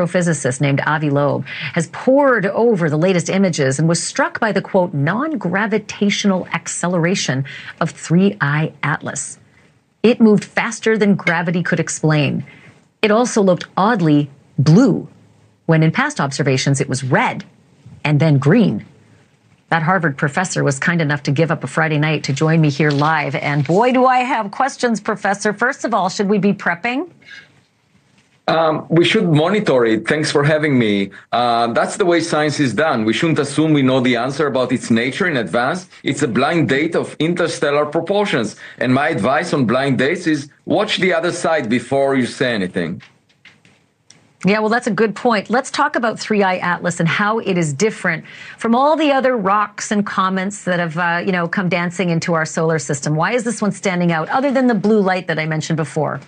astrophysicist named Avi Loeb has pored over the latest images and was struck by the, quote, non-gravitational acceleration of 3I Atlas. It moved faster than gravity could explain. It also looked oddly blue, when in past observations it was red and then green. That Harvard professor was kind enough to give up a Friday night to join me here live. And boy, do I have questions, Professor. First of all, should we be prepping? We should monitor it. Thanks for having me. That's the way science is done. We shouldn't assume we know the answer about its nature in advance. It's a blind date of interstellar proportions. And my advice on blind dates is watch the other side before you say anything. Yeah, well, that's a good point. Let's talk about 3I Atlas and how it is different from all the other rocks and comets that have, come dancing into our solar system. Why is this one standing out, other than the blue light that I mentioned before?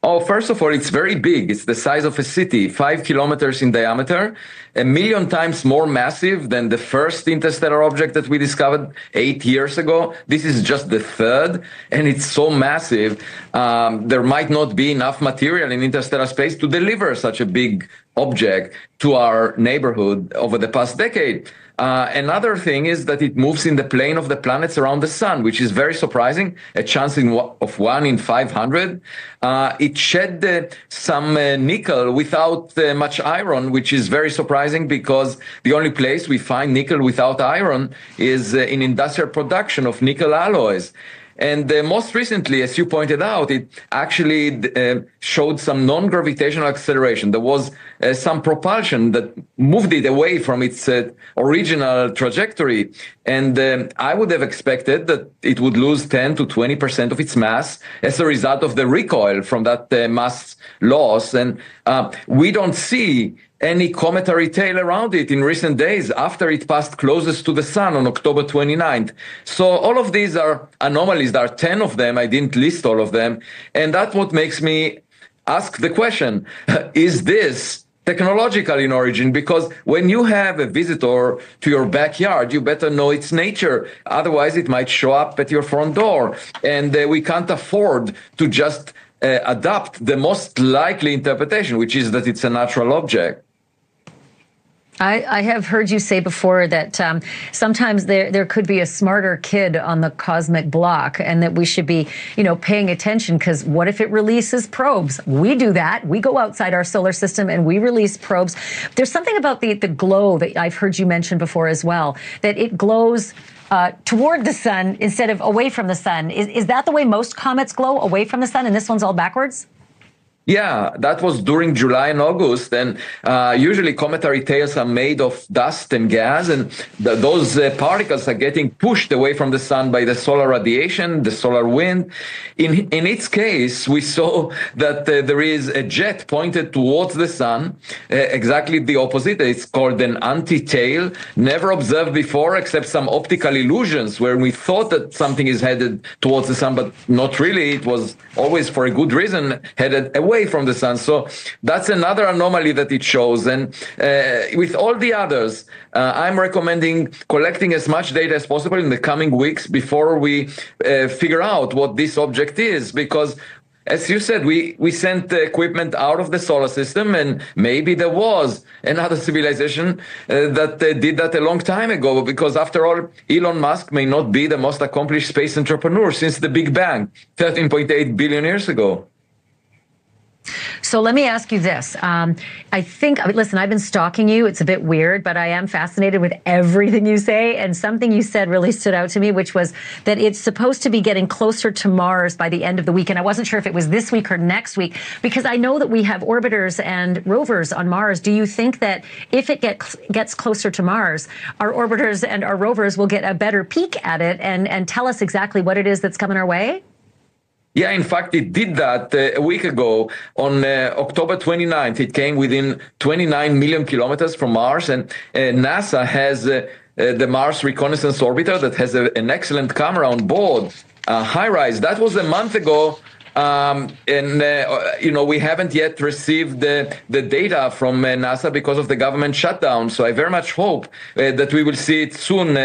Oh, first of all, it's very big. It's the size of a city, 5 kilometers in diameter, 1,000,000 times more massive than the first interstellar object that we discovered 8 years ago. This is just the third, and it's so massive. There might not be enough material in interstellar space to deliver such a big object to our neighborhood over the past decade. Another thing is that it moves in the plane of the planets around the sun, which is very surprising, a chance of 1 in 500. It shed some nickel without much iron, which is very surprising because the only place we find nickel without iron is in industrial production of nickel alloys. And most recently, as you pointed out, it actually showed some non-gravitational acceleration. There was some propulsion that moved it away from its original trajectory. And I would have expected that it would lose 10 to 20% of its mass as a result of the recoil from that mass loss. And we don't see any cometary tail around it in recent days after it passed closest to the sun on October 29th. So all of these are anomalies. There are 10 of them. I didn't list all of them. And that's what makes me ask the question, is this technological in origin? Because when you have a visitor to your backyard, you better know its nature. Otherwise, it might show up at your front door. And we can't afford to just adopt the most likely interpretation, which is that it's a natural object. I have heard you say before that sometimes there could be a smarter kid on the cosmic block, and that we should be, paying attention, because what if it releases probes? We do that. We go outside our solar system and we release probes. There's something about the glow that I've heard you mention before as well, that it glows toward the sun instead of away from the sun. Is that the way most comets glow, away from the sun, and this one's all backwards? Yeah, that was during July and August, and usually cometary tails are made of dust and gas, and those particles are getting pushed away from the sun by the solar radiation, the solar wind. In its case, we saw that there is a jet pointed towards the sun, exactly the opposite. It's called an anti-tail, never observed before except some optical illusions where we thought that something is headed towards the sun, but not really. It was always, for a good reason, headed away from the sun. So that's another anomaly that it shows. And with all the others, I'm recommending collecting as much data as possible in the coming weeks before we figure out what this object is. Because, as you said, we sent the equipment out of the solar system, and maybe there was another civilization that did that a long time ago. Because after all, Elon Musk may not be the most accomplished space entrepreneur since the Big Bang, 13.8 billion years ago. So let me ask you this. Listen, I've been stalking you. It's a bit weird, but I am fascinated with everything you say. And something you said really stood out to me, which was that it's supposed to be getting closer to Mars by the end of the week. And I wasn't sure if it was this week or next week, because I know that we have orbiters and rovers on Mars. Do you think that if it gets closer to Mars, our orbiters and our rovers will get a better peek at it and tell us exactly what it is that's coming our way? Yeah, in fact, it did that a week ago on October 29th. It came within 29 million kilometers from Mars, and NASA has the Mars Reconnaissance Orbiter that has an excellent camera on board, HiRISE. That was a month ago We haven't yet received the data from NASA because of the government shutdown. So I very much hope that we will see it soon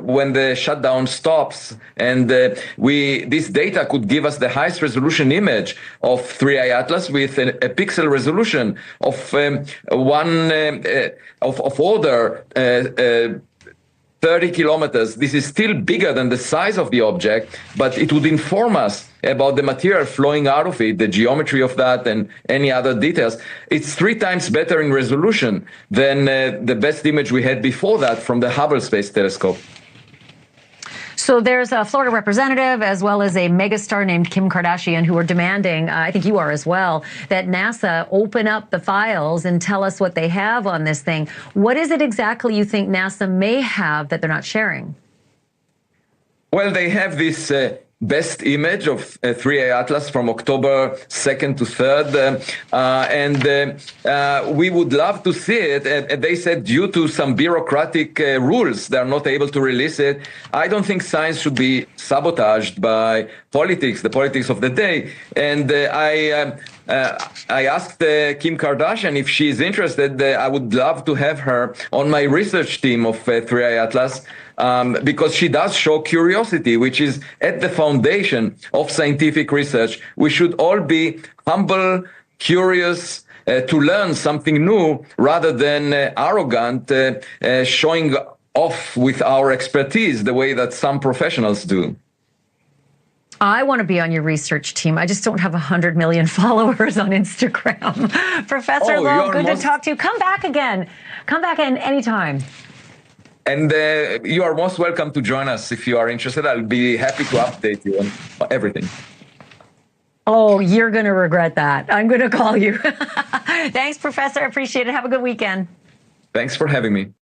when the shutdown stops. And this data could give us the highest resolution image of 3i Atlas with a pixel resolution of order 30 kilometers. This is still bigger than the size of the object, but it would inform us about the material flowing out of it, the geometry of that, and any other details. It's 3 times better in resolution than the best image we had before that from the Hubble Space Telescope. So there's a Florida representative as well as a megastar named Kim Kardashian who are demanding, I think you are as well, that NASA open up the files and tell us what they have on this thing. What is it exactly you think NASA may have that they're not sharing? Well, they have this best image of 3i Atlas from October 2nd to 3rd. We would love to see it. They said due to some bureaucratic rules, they're not able to release it. I don't think science should be sabotaged by politics, the politics of the day. And I asked Kim Kardashian if she's interested. I would love to have her on my research team of 3i Atlas. Because she does show curiosity, which is at the foundation of scientific research. We should all be humble, curious, to learn something new rather than arrogant, showing off with our expertise the way that some professionals do. I want to be on your research team. I just don't have 100 million followers on Instagram. Professor Loeb, good to talk to you. Come back again. Come back in anytime. And you are most welcome to join us if you are interested. I'll be happy to update you on everything. Oh, you're going to regret that. I'm going to call you. Thanks, Professor. I appreciate it. Have a good weekend. Thanks for having me.